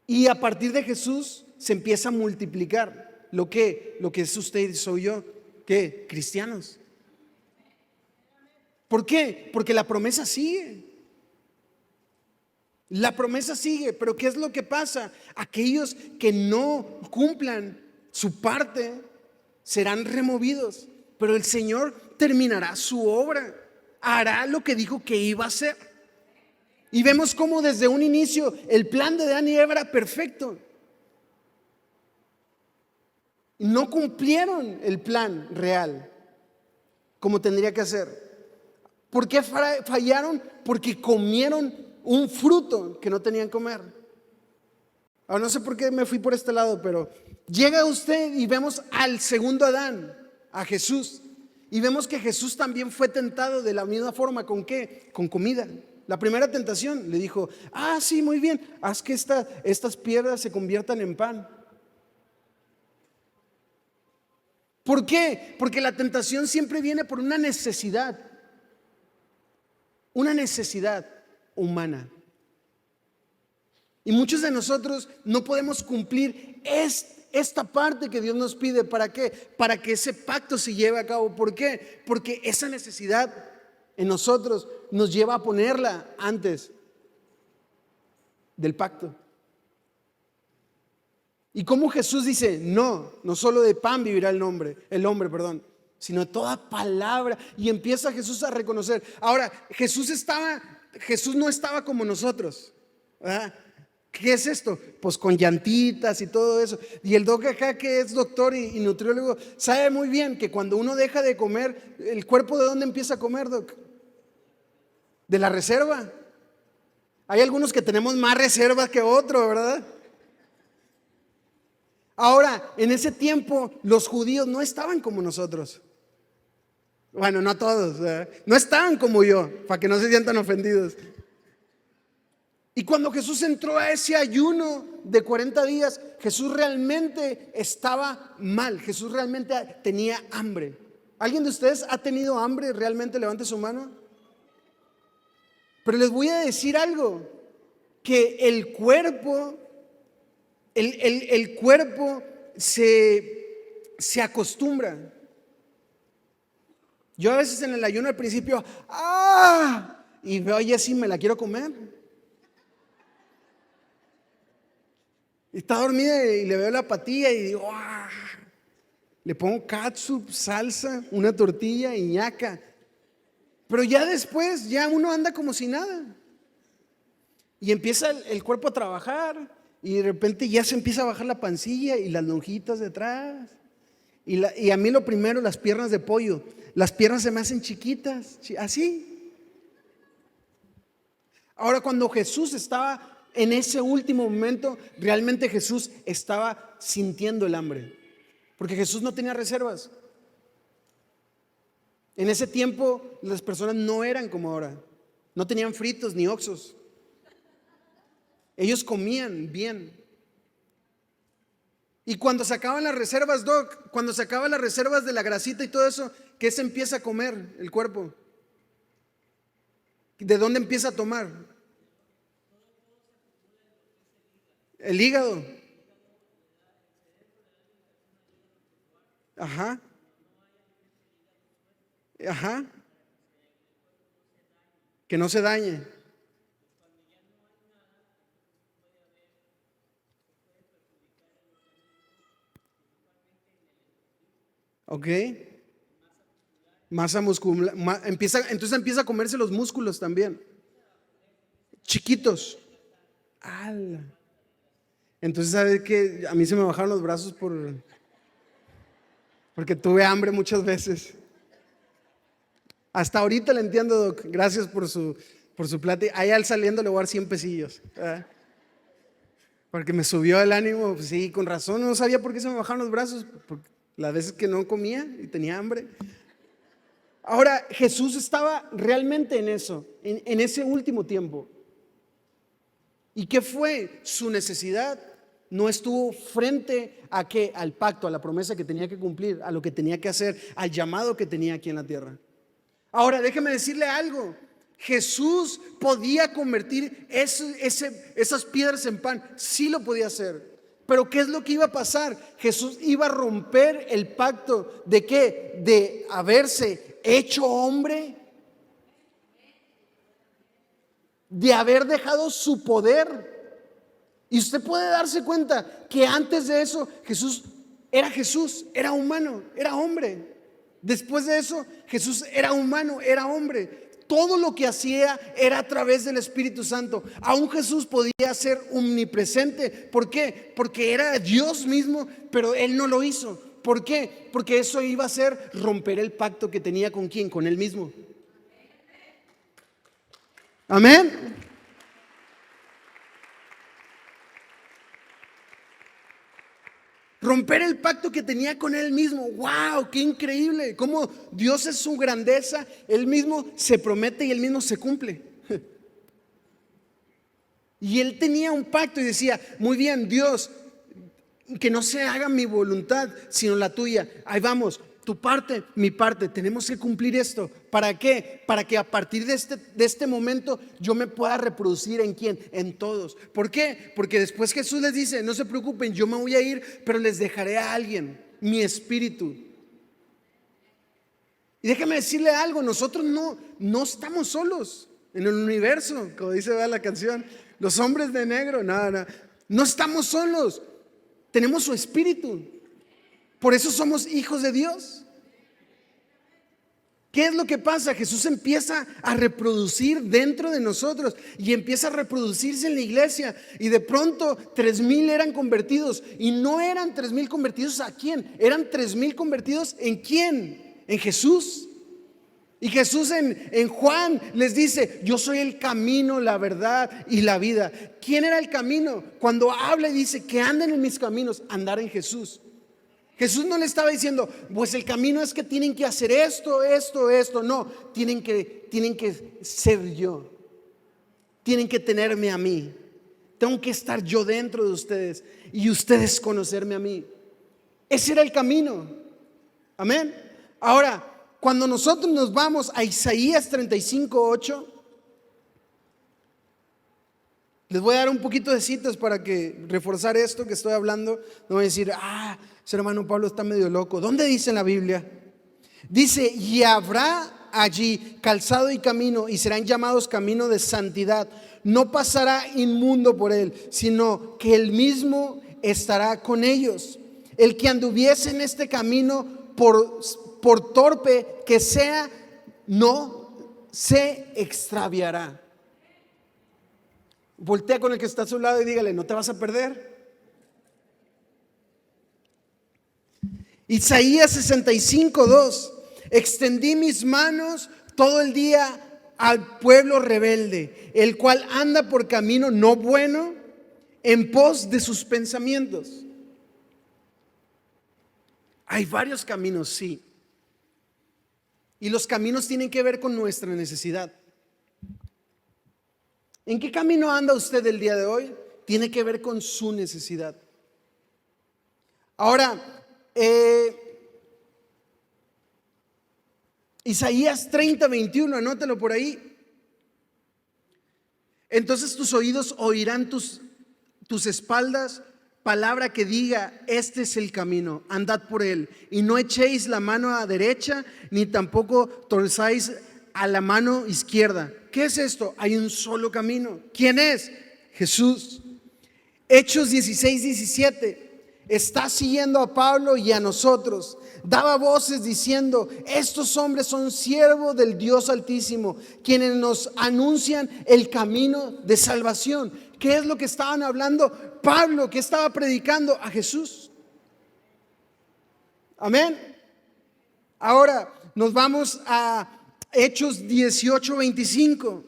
y a partir de Jesús se empieza a multiplicar lo que es usted y soy yo, ¿qué? Cristianos. ¿Por qué? Porque la promesa sigue. La promesa sigue, pero ¿qué es lo que pasa? Aquellos que no cumplan su parte serán removidos, pero el Señor terminará su obra, hará lo que dijo que iba a hacer. Y vemos cómo desde un inicio el plan de Adán y Eva era perfecto. No cumplieron el plan real como tendría que hacer. ¿Por qué fallaron? Porque comieron un fruto que no tenían que comer. Ahora no sé por qué me fui por este lado, pero llega usted y vemos al segundo Adán, a Jesús. Y vemos que Jesús también fue tentado de la misma forma. ¿Con qué? Con comida. La primera tentación le dijo, sí, muy bien, haz que estas piedras se conviertan en pan. ¿Por qué? Porque la tentación siempre viene por una necesidad humana. Y muchos de nosotros no podemos cumplir esta parte que Dios nos pide. ¿Para qué? Para que ese pacto se lleve a cabo. ¿Por qué? Porque esa necesidad en nosotros nos lleva a ponerla antes del pacto. Y como Jesús dice, no solo de pan vivirá el hombre, sino de toda palabra. Y empieza Jesús a reconocer. Ahora, Jesús no estaba como nosotros, ¿verdad? ¿Qué es esto? Pues con llantitas y todo eso. Y el doc acá, que es doctor y nutriólogo, sabe muy bien que cuando uno deja de comer, ¿el cuerpo de dónde empieza a comer, doc? De la reserva. Hay algunos que tenemos más reservas que otros, ¿verdad? Ahora, en ese tiempo los judíos no estaban como nosotros. Bueno, no todos, ¿verdad? No estaban como yo, para que no se sientan ofendidos. Y cuando Jesús entró a ese ayuno de 40 días, Jesús realmente estaba mal. Jesús realmente tenía hambre. ¿Alguien de ustedes ha tenido hambre? Realmente levante su mano. Pero les voy a decir algo, que el cuerpo se acostumbra. Yo a veces en el ayuno al principio, y veo, oye, sí, me la quiero comer. Y está dormida y le veo la patilla y digo, le pongo catsup, salsa, una tortilla y ñaca. Pero ya después, ya uno anda como si nada. Y empieza el cuerpo a trabajar y de repente ya se empieza a bajar la pancilla y las lonjitas detrás. Y a mí lo primero, las piernas de pollo. Las piernas se me hacen chiquitas, así. Ahora, cuando Jesús estaba en ese último momento, realmente Jesús estaba sintiendo el hambre, porque Jesús no tenía reservas. En ese tiempo las personas no eran como ahora. No tenían fritos ni oxos. Ellos comían bien. Y cuando se acaban las reservas, Doc, cuando se acaban las reservas de la grasita y todo eso, ¿qué se empieza a comer el cuerpo? ¿De dónde empieza a tomar? El hígado. Ajá. Ajá. Que no se dañe. Ok. Masa muscular. Entonces empieza a comerse los músculos también. Chiquitos. ¡Ala! Entonces, ¿sabes qué? A mí se me bajaron los brazos porque tuve hambre muchas veces. Hasta ahorita le entiendo, Doc. Gracias por su plática. Ahí al saliendo le voy a dar 100 pesillos. Porque me subió el ánimo. Pues sí, con razón. No sabía por qué se me bajaron los brazos. Porque las veces que no comía y tenía hambre. Ahora, Jesús estaba realmente en eso, en ese último tiempo. ¿Y qué fue su necesidad? No estuvo frente a qué, al pacto, a la promesa que tenía que cumplir, a lo que tenía que hacer, al llamado que tenía aquí en la tierra. Ahora, déjeme decirle algo. Jesús podía convertir esas piedras en pan. Sí lo podía hacer. Pero ¿qué es lo que iba a pasar? Jesús iba a romper el pacto de qué, de haberse hecho hombre, de haber dejado su poder. Y usted puede darse cuenta que antes de eso Jesús, era humano, era hombre. Después de eso Jesús era humano, era hombre. Todo lo que hacía era a través del Espíritu Santo. Aún Jesús podía ser omnipresente. ¿Por qué? Porque era Dios mismo, pero Él no lo hizo. ¿Por qué? Porque eso iba a ser romper el pacto que tenía con ¿quién? Con Él mismo. Amén. Romper el pacto que tenía con Él mismo. ¡Wow! ¡Qué increíble! Cómo Dios es su grandeza. Él mismo se promete y Él mismo se cumple. Y Él tenía un pacto y decía: muy bien, Dios, que no se haga mi voluntad sino la tuya. Ahí vamos, tu parte, mi parte. Tenemos que cumplir esto. ¿Para qué? Para que a partir de este momento yo me pueda reproducir ¿en quién? En todos. ¿Por qué? Porque después Jesús les dice: no se preocupen, yo me voy a ir, pero les dejaré a alguien, mi espíritu. Y déjame decirle algo: nosotros no estamos solos en el universo, como dice la canción, los hombres de negro. No estamos solos. Tenemos su espíritu. Por eso somos hijos de Dios. ¿Qué es lo que pasa? Jesús empieza a reproducir dentro de nosotros y empieza a reproducirse en la iglesia. Y de pronto 3,000 eran convertidos. Y no eran 3,000 convertidos ¿a quién? Eran 3,000 convertidos ¿en quién? En Jesús. Y Jesús en Juan les dice: yo soy el camino, la verdad y la vida. ¿Quién era el camino? Cuando habla y dice que anden en mis caminos, andar en Jesús. Jesús no le estaba diciendo: pues el camino es que tienen que hacer esto. No, tienen que ser yo. Tienen que tenerme a mí. Tengo que estar yo dentro de ustedes y ustedes conocerme a mí. Ese era el camino. Amén. Ahora, cuando nosotros nos vamos a Isaías 35:8, les voy a dar un poquito de citas para que reforzar esto que estoy hablando. No voy a decir: ese hermano Pablo está medio loco. ¿Dónde dice en la Biblia? Dice: y habrá allí calzado y camino, y serán llamados camino de santidad. No pasará inmundo por él, sino que él mismo estará con ellos. El que anduviese en este camino por torpe que sea, no se extraviará. Voltea con el que está a su lado y dígale: no te vas a perder. Isaías 65:2: extendí mis manos todo el día al pueblo rebelde, el cual anda por camino no bueno, en pos de sus pensamientos. Hay varios caminos, sí. Y los caminos tienen que ver con nuestra necesidad. ¿En qué camino anda usted el día de hoy? Tiene que ver con su necesidad. Ahora, Isaías 30:21, anótalo por ahí. Entonces tus oídos oirán tus espaldas palabra que diga: este es el camino, andad por él, y no echéis la mano a derecha, ni tampoco torzáis a la mano izquierda. ¿Qué es esto? Hay un solo camino. ¿Quién es? Jesús. Hechos 16:17. Está siguiendo a Pablo y a nosotros. Daba voces diciendo: estos hombres son siervos del Dios Altísimo, quienes nos anuncian el camino de salvación. ¿Qué es lo que estaban hablando Pablo? ¿Qué estaba predicando? A Jesús. Amén. Ahora nos vamos a Hechos 18:25.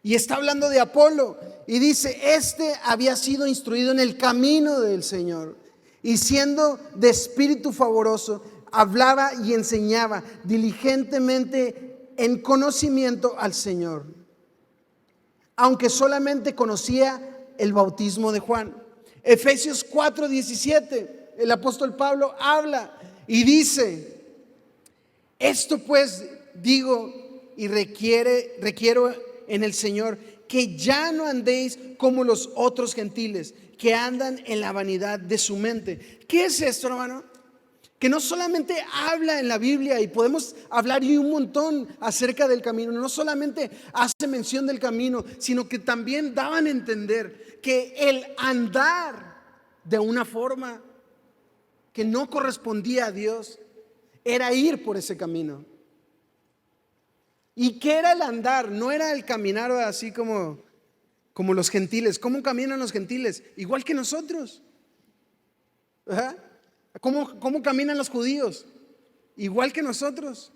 Y está hablando de Apolo y dice: este había sido instruido en el camino del Señor, y siendo de espíritu favoroso, hablaba y enseñaba diligentemente en conocimiento al Señor, aunque solamente conocía el bautismo de Juan. Efesios 4:17, el apóstol Pablo habla y dice: esto pues digo y requiero en el Señor, que ya no andéis como los otros gentiles, que andan en la vanidad de su mente. ¿Qué es esto, hermano? Que no solamente habla en la Biblia, y podemos hablar y un montón acerca del camino, no solamente hace mención del camino, sino que también daban a entender que el andar de una forma que no correspondía a Dios era ir por ese camino. ¿Y qué era el andar? No era el caminar así como los gentiles. ¿Cómo caminan los gentiles? Igual que nosotros. ¿Verdad? ¿Cómo caminan los judíos? Igual que nosotros.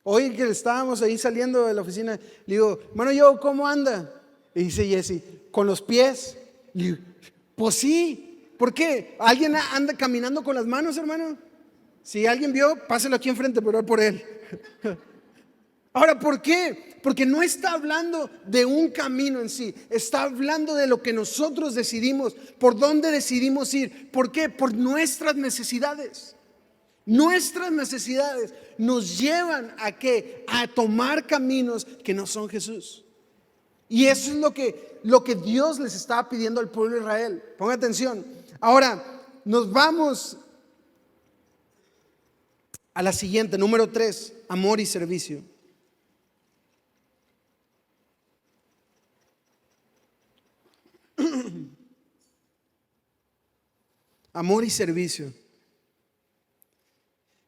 Hoy que estábamos ahí saliendo de la oficina, le digo: hermano, yo, ¿cómo anda? Y dice Jesse: con los pies. Le digo: pues sí. ¿Por qué? ¿Alguien anda caminando con las manos, hermano? Si alguien vio, páselo aquí enfrente para orar por él. Ahora, ¿por qué? Porque no está hablando de un camino en sí, está hablando de lo que nosotros decidimos, por dónde decidimos ir. ¿Por qué? Por nuestras necesidades. Nuestras necesidades nos llevan ¿a qué? A tomar caminos que no son Jesús. Y eso es lo que Dios les estaba pidiendo al pueblo de Israel. Ponga atención. Ahora, nos vamos a la siguiente, número 3, amor y servicio. Amor y servicio.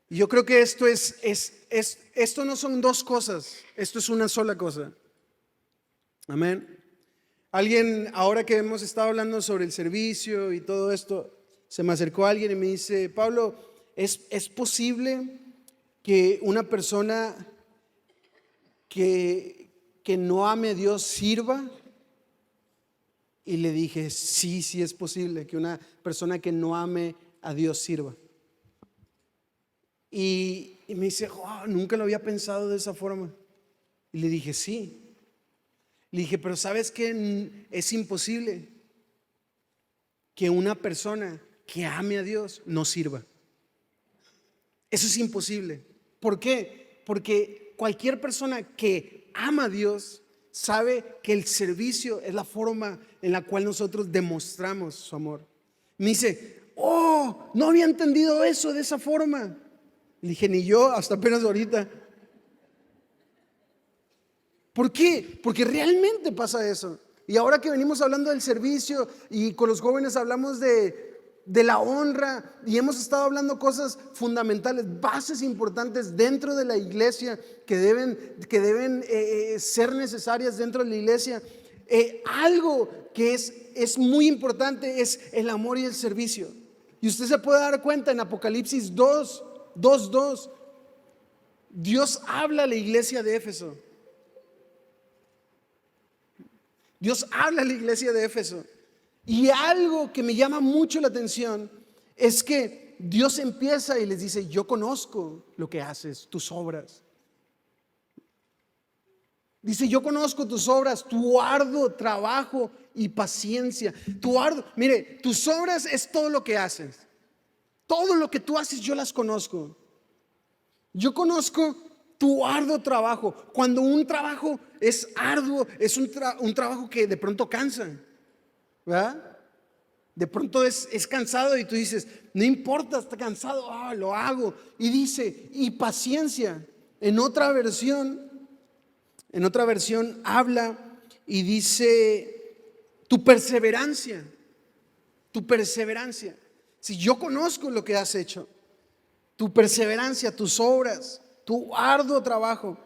Y yo creo que esto no son dos cosas, esto es una sola cosa. Amén. Alguien, ahora que hemos estado hablando sobre el servicio y todo esto, se me acercó alguien y me dice: Pablo, ¿es posible que una persona que no ame a Dios sirva? Y le dije: sí es posible que una persona que no ame a Dios sirva. Y me dice: nunca lo había pensado de esa forma. Y le dije: sí. Le dije: pero ¿sabes qué? Es imposible que una persona que ame a Dios no sirva. Eso es imposible. ¿Por qué? Porque cualquier persona que ama a Dios sabe que el servicio es la forma en la cual nosotros demostramos su amor. Me dice: no había entendido eso de esa forma. Le dije: ni yo, hasta apenas ahorita. ¿Por qué? Porque realmente pasa eso. Y ahora que venimos hablando del servicio y con los jóvenes hablamos de la honra, y hemos estado hablando cosas fundamentales, bases importantes dentro de la iglesia que deben ser necesarias dentro de la iglesia. Algo que es muy importante es el amor y el servicio. Y usted se puede dar cuenta en Apocalipsis 2:2. Dios habla a la iglesia de Éfeso. Dios habla a la iglesia de Éfeso. Y algo que me llama mucho la atención es que Dios empieza y les dice: yo conozco lo que haces, tus obras. Dice: yo conozco tus obras, tu arduo trabajo y paciencia. Mire, tus obras es todo lo que haces. Todo lo que tú haces yo las conozco. Yo conozco tu arduo trabajo. Cuando un trabajo es arduo, es un trabajo que de pronto cansa, ¿verdad? De pronto es cansado y tú dices: no importa, está cansado, lo hago. Y dice: y paciencia. En otra versión habla y dice: tu perseverancia. Tu perseverancia. Si yo conozco lo que has hecho, tu perseverancia, tus obras, tu arduo trabajo.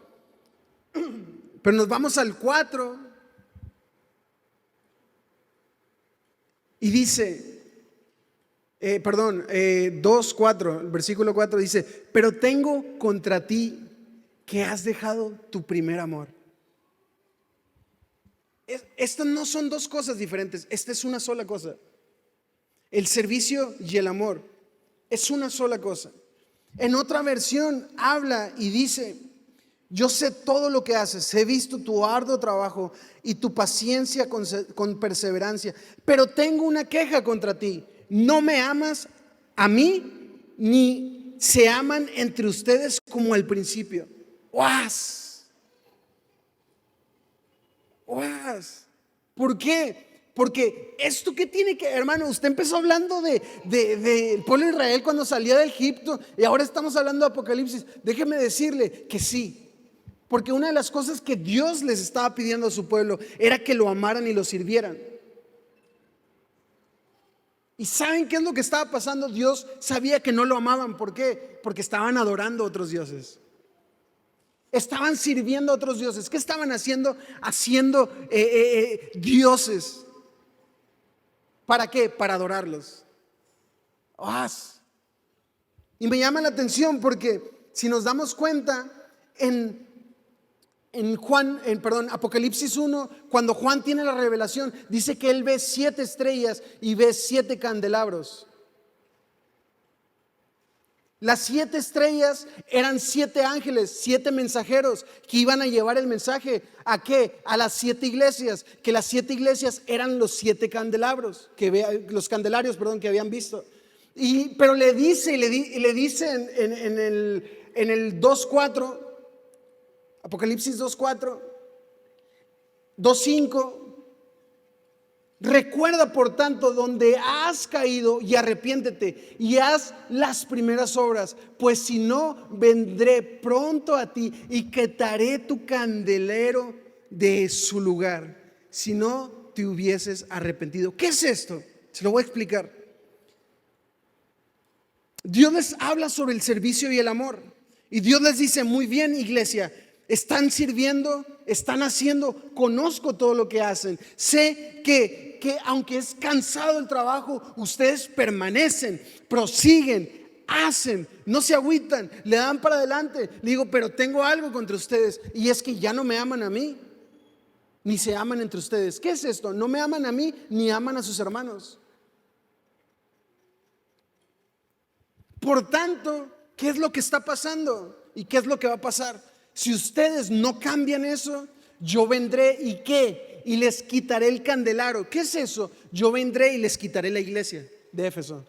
Pero nos vamos al 4 y dice, 2:4, el versículo 4 dice: pero tengo contra ti que has dejado tu primer amor. Estas no son dos cosas diferentes, esta es una sola cosa. El servicio y el amor es una sola cosa. En otra versión habla y dice: yo sé todo lo que haces, he visto tu arduo trabajo y tu paciencia con perseverancia, pero tengo una queja contra ti: no me amas a mí, ni se aman entre ustedes como al principio. ¡Uas! ¡Uas! ¿Por qué? Porque esto que tiene que, hermano, usted empezó hablando del pueblo de Israel cuando salía de Egipto y ahora estamos hablando de Apocalipsis. Déjeme decirle que sí, porque una de las cosas que Dios les estaba pidiendo a su pueblo era que lo amaran y lo sirvieran. ¿Y saben qué es lo que estaba pasando? Dios sabía que no lo amaban. ¿Por qué? Porque estaban adorando a otros dioses. Estaban sirviendo a otros dioses. ¿Qué estaban haciendo? Haciendo dioses. ¿Para qué? Para adorarlos. Y me llama la atención porque si nos damos cuenta en Apocalipsis 1, cuando Juan tiene la revelación, dice que él ve 7 estrellas y ve 7 candelabros. Las 7 estrellas eran 7 ángeles, 7 mensajeros que iban a llevar el mensaje. ¿A qué? A las 7 iglesias. Que las 7 iglesias eran los 7 candelabros, los candelarios, que habían visto. Pero le dice en el 2:4, Apocalipsis 2:4, 2:5. Recuerda, por tanto, donde has caído y arrepiéntete y haz las primeras obras, pues si no, vendré pronto a ti y quitaré tu candelero de su lugar, si no te hubieses arrepentido. ¿Qué es esto? Se lo voy a explicar. Dios les habla sobre el servicio y el amor, y Dios les dice: muy bien, iglesia, están sirviendo, están haciendo, conozco todo lo que hacen, sé que aunque es cansado el trabajo, ustedes permanecen, prosiguen, hacen, no se agüitan, le dan para adelante. Le digo: pero tengo algo contra ustedes, y es que ya no me aman a mí, ni se aman entre ustedes. ¿Qué es esto? No me aman a mí, ni aman a sus hermanos. Por tanto, ¿qué es lo que está pasando? ¿Y qué es lo que va a pasar? Si ustedes no cambian eso, yo vendré y ¿qué? Y les quitaré el candelaro. ¿Qué es eso? Yo vendré y les quitaré la iglesia de Éfeso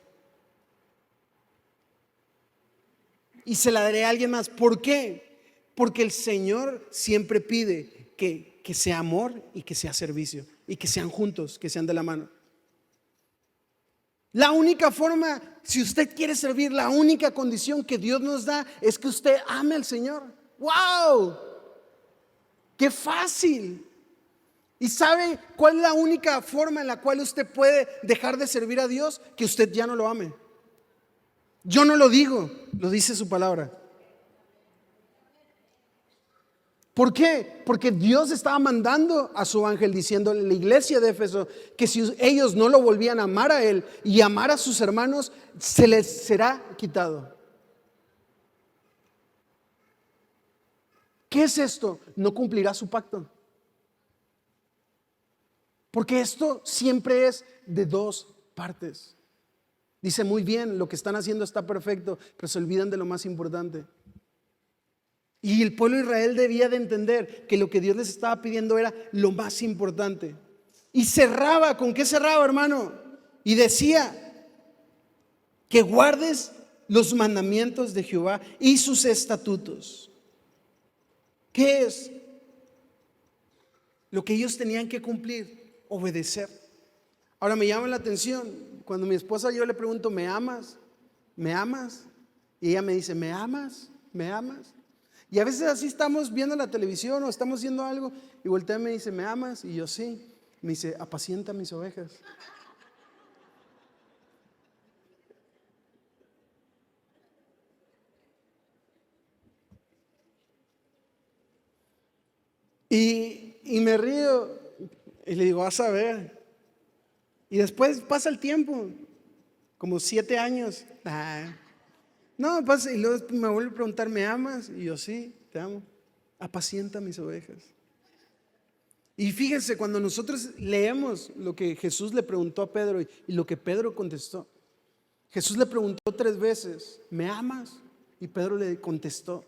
y se la daré a alguien más. ¿Por qué? Porque el Señor siempre pide que sea amor y que sea servicio, y que sean juntos, que sean de la mano. La única forma, si usted quiere servir, la única condición que Dios nos da es que usted ame al Señor. ¡Wow! ¡Qué fácil! ¿Y sabe cuál es la única forma en la cual usted puede dejar de servir a Dios? Que usted ya no lo ame. Yo no lo digo, lo dice su palabra. ¿Por qué? Porque Dios estaba mandando a su ángel diciéndole a la iglesia de Éfeso que si ellos no lo volvían a amar a él y amar a sus hermanos, se les será quitado. ¿Qué es esto? No cumplirá su pacto. Porque esto siempre es de dos partes. Dice muy bien, lo que están haciendo está perfecto, pero se olvidan de lo más importante. Y el pueblo de Israel debía de entender que lo que Dios les estaba pidiendo era lo más importante. Y cerraba, ¿con qué cerraba, hermano? Y decía que guardes los mandamientos de Jehová y sus estatutos. ¿Qué es lo que ellos tenían que cumplir? Obedecer. Ahora me llama la atención cuando mi esposa yo le pregunto, ¿me amas? ¿Me amas? Y ella me dice, ¿me amas? ¿Me amas? Y a veces así estamos viendo la televisión o estamos haciendo algo y voltea y me dice, ¿me amas? Y yo sí. Me dice, apacienta mis ovejas. Y me río y le digo, vas a ver. Y después pasa el tiempo, como 7 años. No, pasa, y luego me vuelve a preguntar, ¿me amas? Y yo sí, te amo. Apacienta mis ovejas. Y fíjense, cuando nosotros leemos lo que Jesús le preguntó a Pedro y lo que Pedro contestó. Jesús le preguntó 3 veces, ¿me amas? Y Pedro le contestó,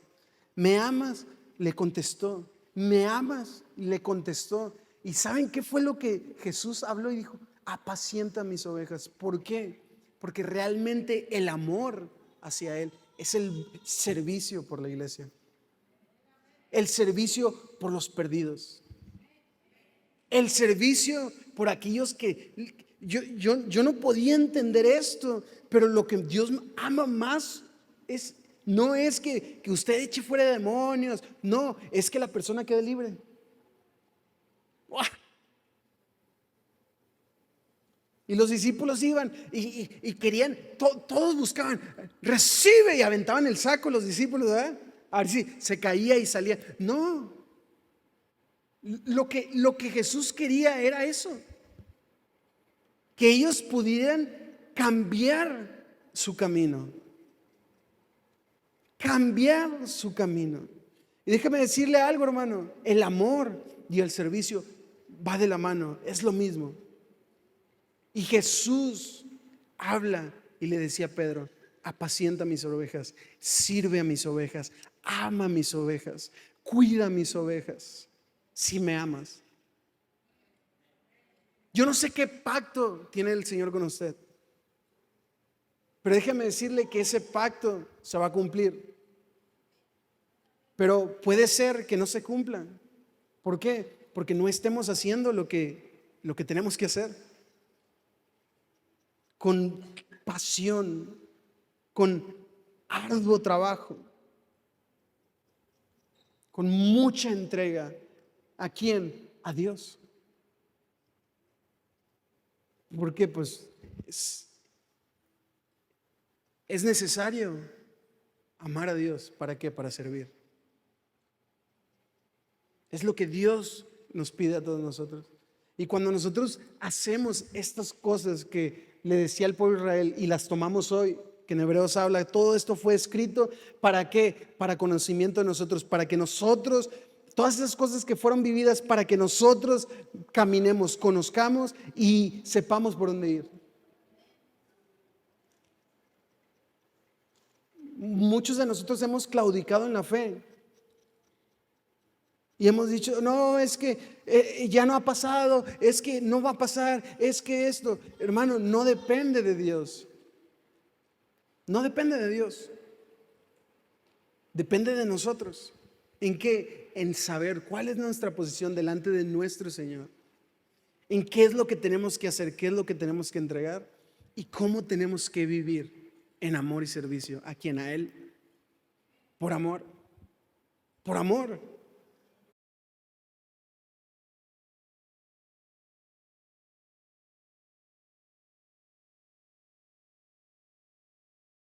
¿me amas? Le contestó, ¿me amas? Le contestó. ¿Y saben qué fue lo que Jesús habló y dijo? Apacienta mis ovejas. ¿Por qué? Porque realmente el amor hacia Él es el servicio por la iglesia, el servicio por los perdidos, el servicio por aquellos que yo no podía entender esto, pero lo que Dios ama más no es que usted eche fuera demonios, no, es que la persona quede libre. ¡Uah! Y los discípulos iban y querían, todos buscaban, recibe, y aventaban el saco los discípulos, ¿verdad? A ver si se caía y salía. No, lo que Jesús quería era eso, que ellos pudieran cambiar su camino, cambiar su camino. Y déjame decirle algo, hermano, el amor y el servicio va de la mano, es lo mismo. Y Jesús habla y le decía a Pedro, apacienta mis ovejas, sirve a mis ovejas, ama a mis ovejas, cuida a mis ovejas, si me amas. Yo no sé qué pacto tiene el Señor con usted, pero déjeme decirle que ese pacto se va a cumplir. Pero puede ser que no se cumpla. ¿Por qué? Porque no estemos haciendo lo que tenemos que hacer. Con pasión, con arduo trabajo, con mucha entrega. ¿A quién? A Dios. Porque pues es necesario amar a Dios. ¿Para qué? Para servir. Es lo que Dios nos pide a todos nosotros. Y cuando nosotros hacemos estas cosas que le decía al pueblo de Israel y las tomamos hoy, que en Hebreos habla, todo esto fue escrito, ¿para qué? Para conocimiento de nosotros, para que nosotros, todas esas cosas que fueron vividas, para que nosotros caminemos, conozcamos y sepamos por dónde ir. Muchos de nosotros hemos claudicado en la fe y hemos dicho, no, es que ya no ha pasado, es que no va a pasar, es que esto, hermano, no depende de Dios. No depende de Dios. Depende de nosotros. ¿En qué? En saber cuál es nuestra posición delante de nuestro Señor. En qué es lo que tenemos que hacer, qué es lo que tenemos que entregar y cómo tenemos que vivir en amor y servicio. ¿A quién? A Él. Por amor. Por amor.